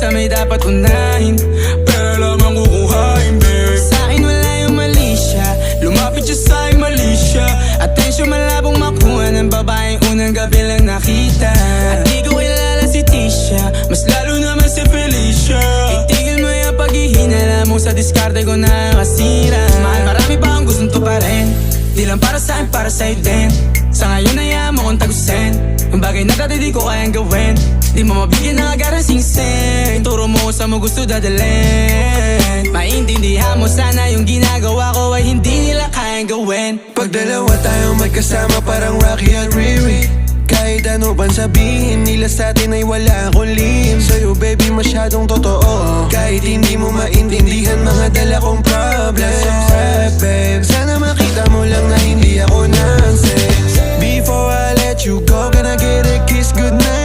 basta may dapat unahin. Pera lang ang kukuhain, babe. Sa'kin wala yung mali siya, lumapit siya sa'kin mali siya. Atensyon malabong makuha ng babaeng unang gabi lang nakita. At di ko kilala si Tisha, mas lalo naman si Felicia. Itigil mo yung paghihinala mo sa diskarte ko na kasira. Mahal, marami pa ang gustong tuparin, di lang para sa'kin, para sa'yo din. Sa ngayon hayaan mo kong tagusin ang bagay na dati di ko kayang gawin. Di mo mabigyan ng agarang singsing, turo mo kung saan mo gusto dadalhin. Maintindihan mo sana yung ginagawa ko ay hindi nila kayang gawin. Pag dalawa tayong magkasama parang Rocky at Riri, kahit ano pang sabihin nila sa'tin ay wala akong lihim. Sa'yo baby masyadong totoo, kahit hindi mo maintindihan mga dala kong problems. Babe, sana makita mo lang na hindi ako nonsense. Before I let you go, gonna get a kiss goodnight.